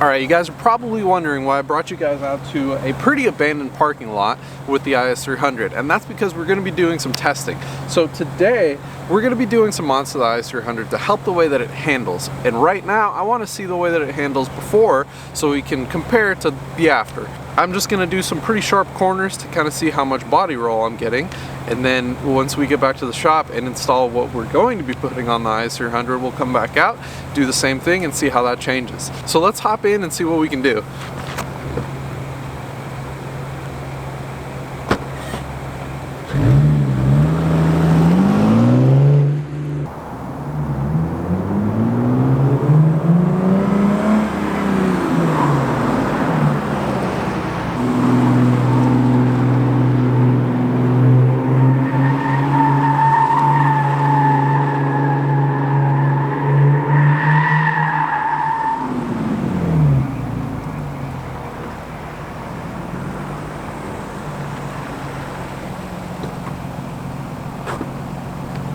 Alright, you guys are probably wondering why I brought you guys out to a pretty abandoned parking lot with the IS300, and that's because we're going to be doing some testing. So today, we're going to be doing some mods to the IS300 to help the way that it handles. And right now, I want to see the way that it handles before so we can compare it to the after. I'm just going to do some pretty sharp corners to kind of see how much body roll I'm getting. And then once we get back to the shop and install what we're going to be putting on the IS300, we'll come back out, do the same thing, and see how that changes. So let's hop in and see what we can do.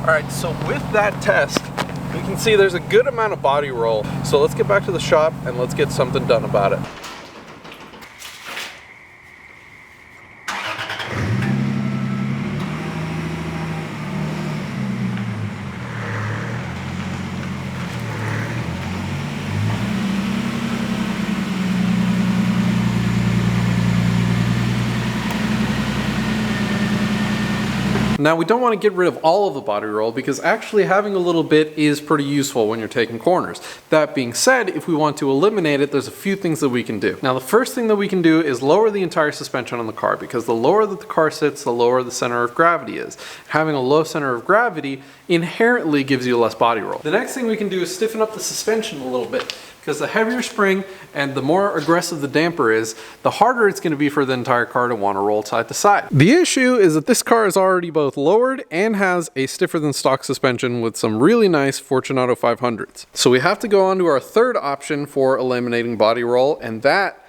Alright, so with that test, you can see there's a good amount of body roll. So let's get back to the shop and let's get something done about it. Now we don't want to get rid of all of the body roll because actually having a little bit is pretty useful when you're taking corners. That being said, if we want to eliminate it, there's a few things that we can do. Now the first thing that we can do is lower the entire suspension on the car, because the lower that the car sits, the lower the center of gravity is. Having a low center of gravity inherently gives you less body roll. The next thing we can do is stiffen up the suspension a little bit, because the heavier spring and the more aggressive the damper is, the harder it's going to be for the entire car to want to roll side to side. The issue is that this car is already both lowered and has a stiffer than stock suspension with some really nice Fortunato 500s. So we have to go on to our third option for eliminating body roll, and that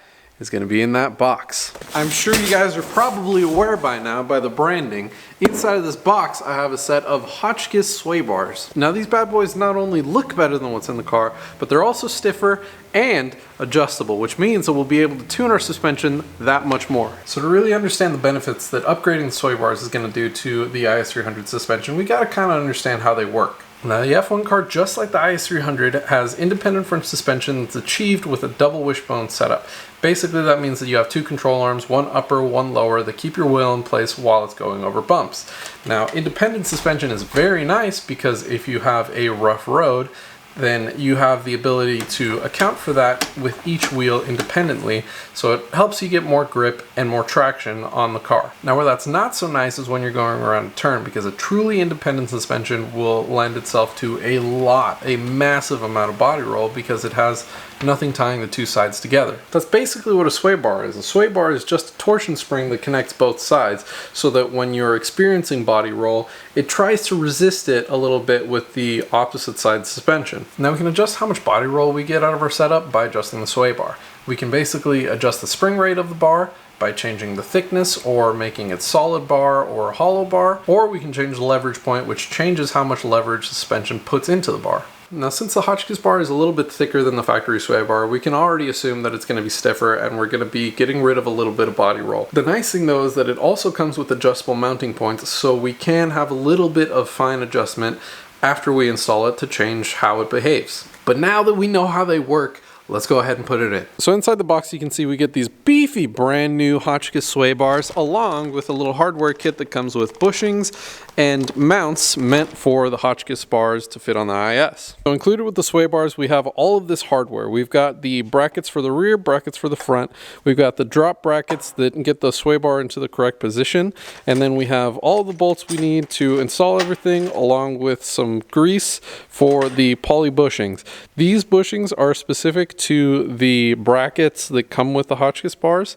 is going to be in that box. I'm sure you guys are probably aware by now by the branding. Inside of this box I have a set of Hotchkiss sway bars. Now these bad boys not only look better than what's in the car, but they're also stiffer and adjustable, which means that we'll be able to tune our suspension that much more. So to really understand the benefits that upgrading the sway bars is going to do to the IS300 suspension, we got to kind of understand how they work. Now the F1 car, just like the IS300, has independent front suspension that's achieved with a double wishbone setup. Basically that means that you have two control arms, one upper, one lower, that keep your wheel in place while it's going over bumps. Now independent suspension is very nice because if you have a rough road, then you have the ability to account for that with each wheel independently, so it helps you get more grip and more traction on the car. Now where that's not so nice is when you're going around a turn, because a truly independent suspension will lend itself to a massive amount of body roll because it has nothing tying the two sides together. That's basically what a sway bar is. A sway bar is just a torsion spring that connects both sides so that when you're experiencing body roll, it tries to resist it a little bit with the opposite side suspension. Now we can adjust how much body roll we get out of our setup by adjusting the sway bar. We can basically adjust the spring rate of the bar by changing the thickness or making it solid bar or a hollow bar, or we can change the leverage point, which changes how much leverage the suspension puts into the bar. Now since the Hotchkiss bar is a little bit thicker than the factory sway bar, we can already assume that it's going to be stiffer and we're going to be getting rid of a little bit of body roll. The nice thing though is that it also comes with adjustable mounting points, so we can have a little bit of fine adjustment after we install it to change how it behaves. But now that we know how they work, let's go ahead and put it in. So inside the box you can see we get these beefy brand new Hotchkiss sway bars along with a little hardware kit that comes with bushings and mounts meant for the Hotchkiss bars to fit on the IS. So included with the sway bars we have all of this hardware. We've got the brackets for the rear, brackets for the front. We've got the drop brackets that get the sway bar into the correct position. And then we have all the bolts we need to install everything, along with some grease for the poly bushings. These bushings are specific to the brackets that come with the Hotchkiss bars.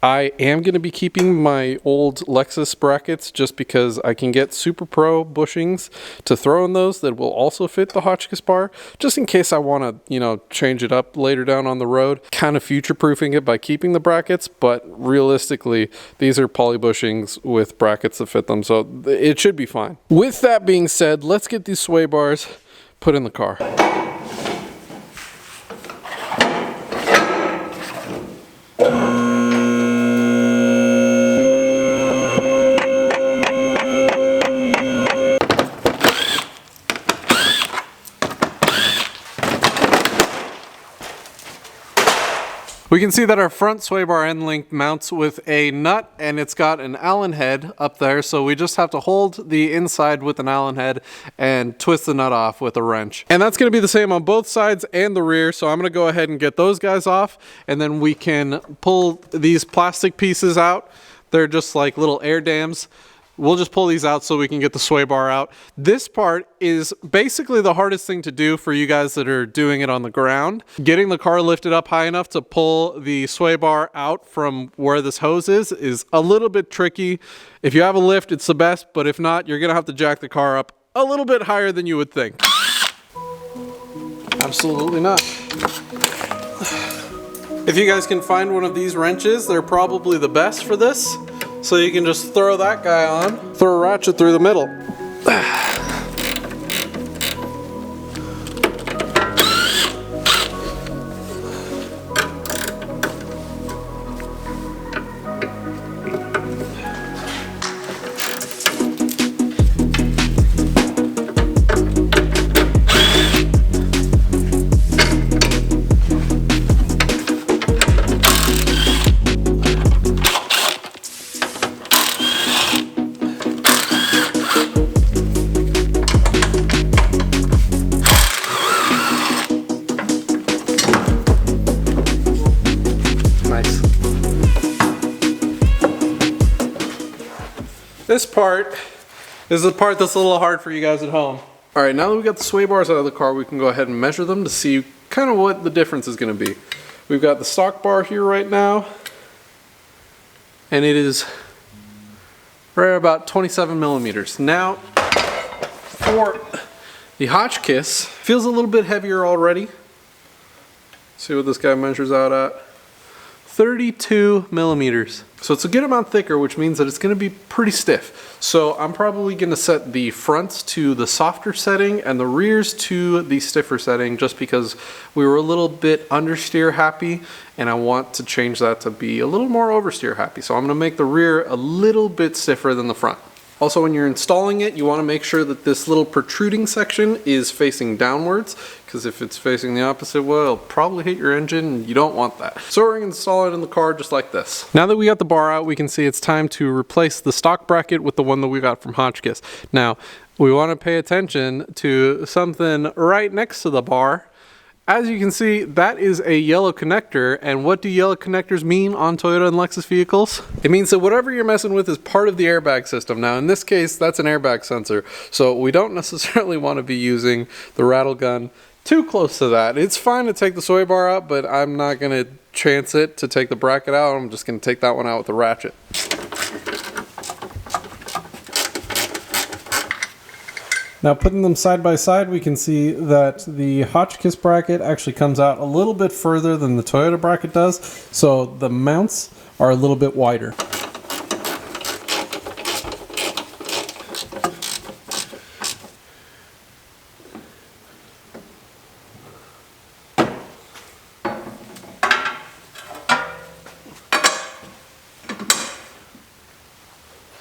I am going to be keeping my old Lexus brackets just because I can get Super Pro bushings to throw in those that will also fit the Hotchkiss bar, just in case I want to, change it up later down on the road, kind of future-proofing it by keeping the brackets, but realistically, these are poly bushings with brackets that fit them, so it should be fine. With that being said, let's get these sway bars put in the car. We can see that our front sway bar end link mounts with a nut, and it's got an Allen head up there, so we just have to hold the inside with an Allen head and twist the nut off with a wrench. And that's going to be the same on both sides and the rear, so I'm going to go ahead and get those guys off, and then we can pull these plastic pieces out. They're just like little air dams. We'll just pull these out so we can get the sway bar out. This part is basically the hardest thing to do for you guys that are doing it on the ground. Getting the car lifted up high enough to pull the sway bar out from where this hose is a little bit tricky. If you have a lift, it's the best, but if not, you're gonna have to jack the car up a little bit higher than you would think. Absolutely not. If you guys can find one of these wrenches, they're probably the best for this. So you can just throw that guy on, throw a ratchet through the middle. This part is the part that's a little hard for you guys at home. All right, now that we got the sway bars out of the car, we can go ahead and measure them to see kind of what the difference is going to be. We've got the stock bar here right now, and it is right about 27 millimeters. Now, for the Hotchkiss, feels a little bit heavier already. See what this guy measures out at. 32 millimeters. So it's a good amount thicker, which means that it's going to be pretty stiff. So I'm probably going to set the fronts to the softer setting and the rears to the stiffer setting, just because we were a little bit understeer happy and I want to change that to be a little more oversteer happy. So I'm going to make the rear a little bit stiffer than the front. Also, when you're installing it, you want to make sure that this little protruding section is facing downwards, because if it's facing the opposite way, it'll probably hit your engine, and you don't want that. So we're going to install it in the car just like this. Now that we got the bar out, we can see it's time to replace the stock bracket with the one that we got from Hotchkiss. Now, we want to pay attention to something right next to the bar. As you can see, that is a yellow connector, and what do yellow connectors mean on Toyota and Lexus vehicles? It means that whatever you're messing with is part of the airbag system. Now in this case, that's an airbag sensor, so we don't necessarily want to be using the rattle gun too close to that. It's fine to take the sway bar out, but I'm not going to chance it to take the bracket out. I'm just going to take that one out with a ratchet. Now putting them side by side, we can see that the Hotchkiss bracket actually comes out a little bit further than the Toyota bracket does, so the mounts are a little bit wider.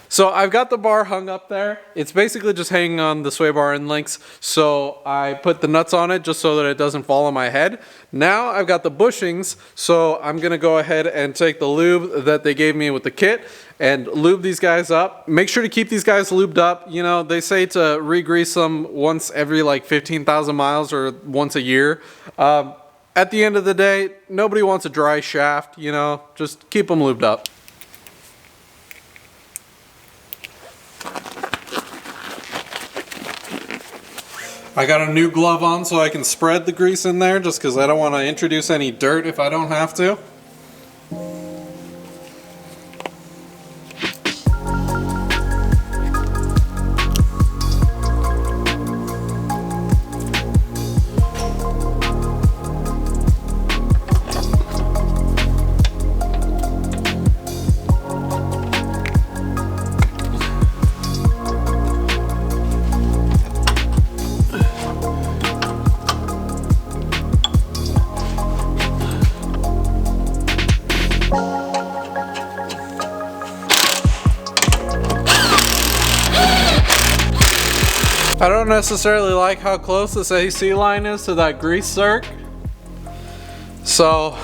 So I've got the bar hung up there. It's basically just hanging on the sway bar end links. So I put the nuts on it just so that it doesn't fall on my head. Now I've got the bushings, so I'm gonna go ahead and take the lube that they gave me with the kit and lube these guys up. Make sure to keep these guys lubed up. You know, they say to re-grease them once every like 15,000 miles or once a year. At the end of the day, nobody wants a dry shaft, you know, just keep them lubed up. I got a new glove on so I can spread the grease in there, just because I don't want to introduce any dirt if I don't have to. I don't necessarily like how close this AC line is to that grease zerk. So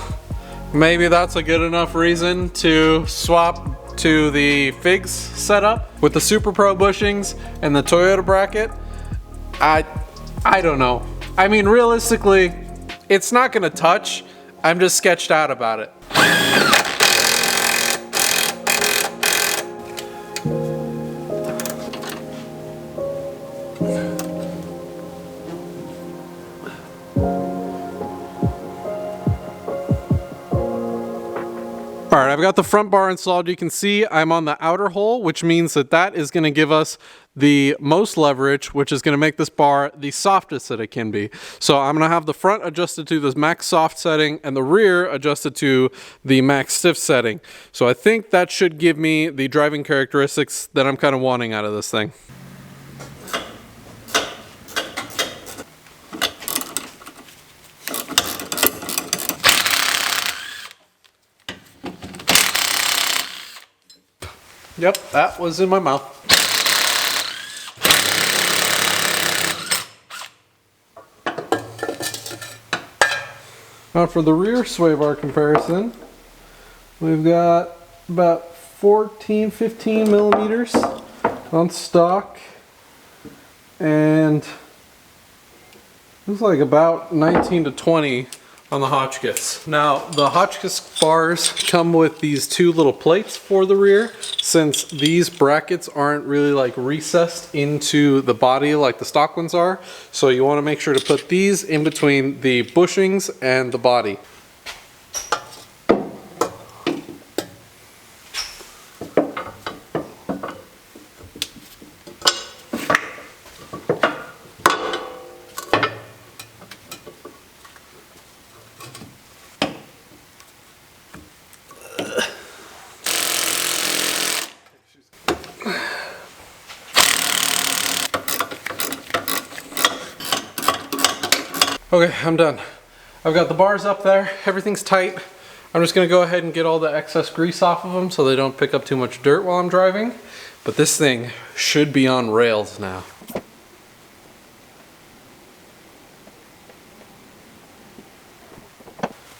Maybe that's a good enough reason to swap to the Figs setup with the Super Pro bushings and the Toyota bracket. I don't know. I mean, realistically, it's not gonna touch. I'm just sketched out about it. All right, I've got the front bar installed. You can see I'm on the outer hole, which means that that is going to give us the most leverage, which is going to make this bar the softest that it can be. So I'm going to have the front adjusted to the max soft setting and the rear adjusted to the max stiff setting. So I think that should give me the driving characteristics that I'm kind of wanting out of this thing. Yep, that was in my mouth. Now for the rear sway bar comparison, we've got about 15 millimeters on stock, and looks like about 19 to 20 on the Hotchkiss. Now the Hotchkiss bars come with these two little plates for the rear, since these brackets aren't really like recessed into the body like the stock ones are. So you want to make sure to put these in between the bushings and the body. Okay, I'm done. I've got the bars up there, everything's tight. I'm just gonna go ahead and get all the excess grease off of them so they don't pick up too much dirt while I'm driving. But this thing should be on rails now.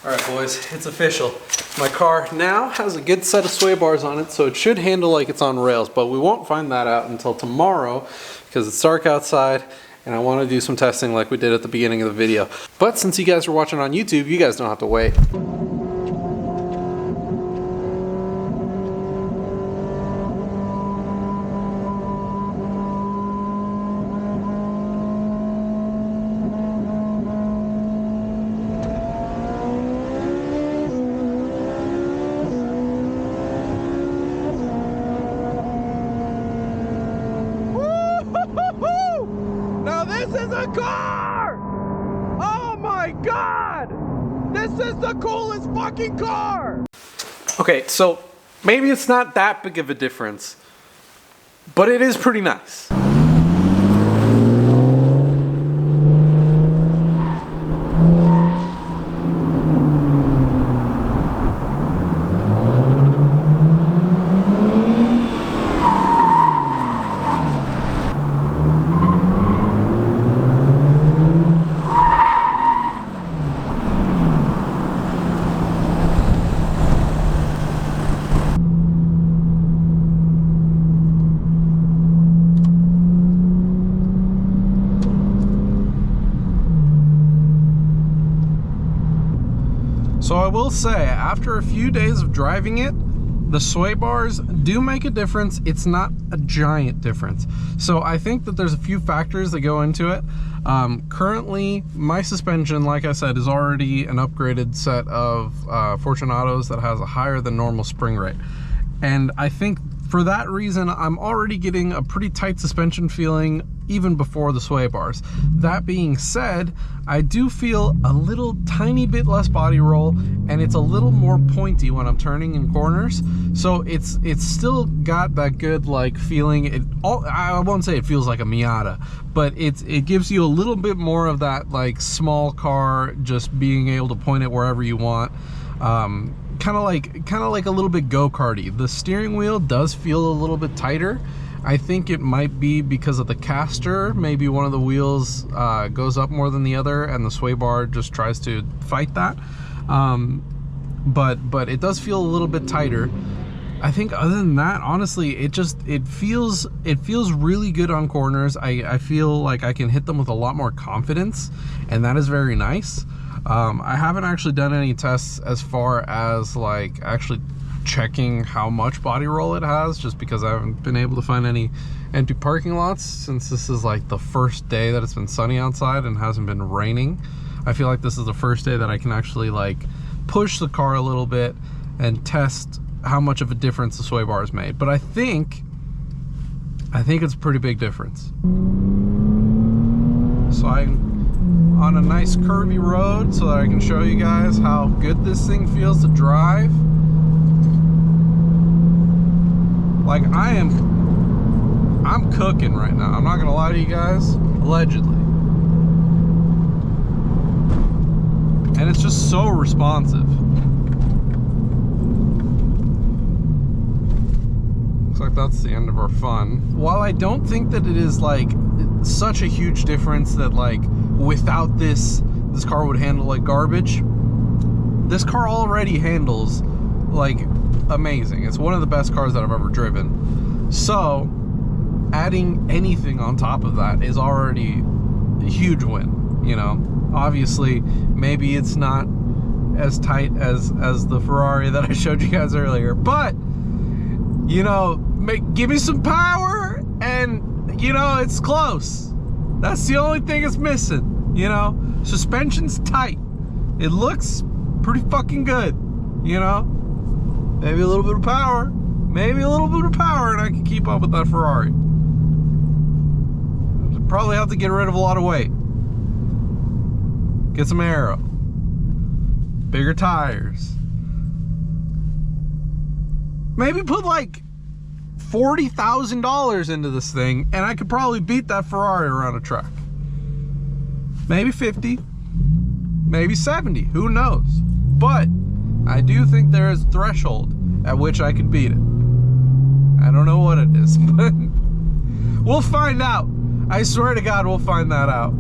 Alright boys, it's official. My car now has a good set of sway bars on it, so it should handle like it's on rails, but we won't find that out until tomorrow because it's dark outside and I want to do some testing like we did at the beginning of the video. But since you guys are watching on YouTube, you guys don't have to wait. Car! Oh my god! This is the coolest fucking car! Okay, so maybe it's not that big of a difference, but it is pretty nice. So I will say, after a few days of driving it, the sway bars do make a difference. It's not a giant difference. So I think that there's a few factors that go into it. Currently, my suspension, like I said, is already an upgraded set of Fortunatos that has a higher than normal spring rate. And I think for that reason, I'm already getting a pretty tight suspension feeling even before the sway bars. That being said, I do feel a little tiny bit less body roll, and it's a little more pointy when I'm turning in corners. So it's still got that good like feeling. I won't say it feels like a Miata, but it gives you a little bit more of that like small car, just being able to point it wherever you want. Kind of like a little bit go-karty. The steering wheel does feel a little bit tighter. I think it might be because of the caster. Maybe one of the wheels goes up more than the other, and the sway bar just tries to fight that. but it does feel a little bit tighter. I think other than that, honestly, it feels really good on corners. I feel like I can hit them with a lot more confidence, and that is very nice. I haven't actually done any tests as far as like actually checking how much body roll it has, just because I haven't been able to find any empty parking lots since this is like the first day that it's been sunny outside and hasn't been raining. I feel like this is the first day that I can actually like push the car a little bit and test how much of a difference the sway bar has made. But I think it's a pretty big difference. So I'm on a nice curvy road so that I can show you guys how good this thing feels to drive. Like I'm cooking right now. I'm not gonna lie to you guys, allegedly. And it's just so responsive. Looks like that's the end of our fun. While I don't think that it is like such a huge difference that like without this car would handle like garbage, this car already handles like amazing. It's one of the best cars that I've ever driven. So adding anything on top of that is already a huge win, you know. Obviously, maybe it's not as tight as the Ferrari that I showed you guys earlier, but you know, give me some power and you know, it's close. That's the only thing it's missing, you know. Suspension's tight. It looks pretty fucking good, you know. Maybe a little bit of power. Maybe a little bit of power and I can keep up with that Ferrari. Probably have to get rid of a lot of weight. Get some aero. Bigger tires. Maybe put like $40,000 into this thing and I could probably beat that Ferrari around a track. Maybe 50, maybe 70, who knows? But I do think there is a threshold at which I could beat it. I don't know what it is, but we'll find out. I swear to God, we'll find that out.